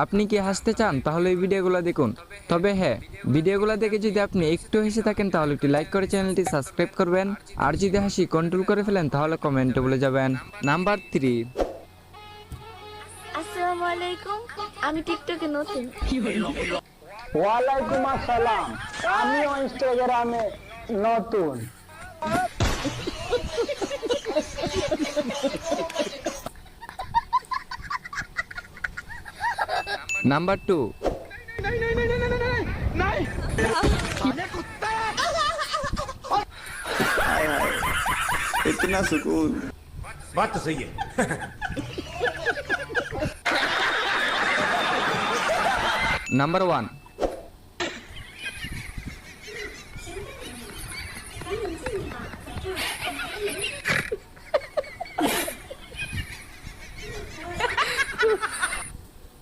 আপনি কি হাসতে চান তাহলে এই ভিডিওগুলো দেখুন। তবে হ্যাঁ, ভিডিওগুলো দেখে যদি আপনি একটু হেসে থাকেন তাহলে একটি লাইক করে চ্যানেলটি সাবস্ক্রাইব করবেন। আর যদি হাসি কন্ট্রোল করে ফেলেন তাহলে কমেন্টে বলে যাবেন। নাম্বার 3। আসসালামু আলাইকুম, আমি টিকটকে নতুন। ওয়ালাইকুম আসসালাম, আমিও ইনস্টাগ্রামে নতুন। নাম্বার 2। इतना सुकून। बात तो सही है। নাম্বার 1।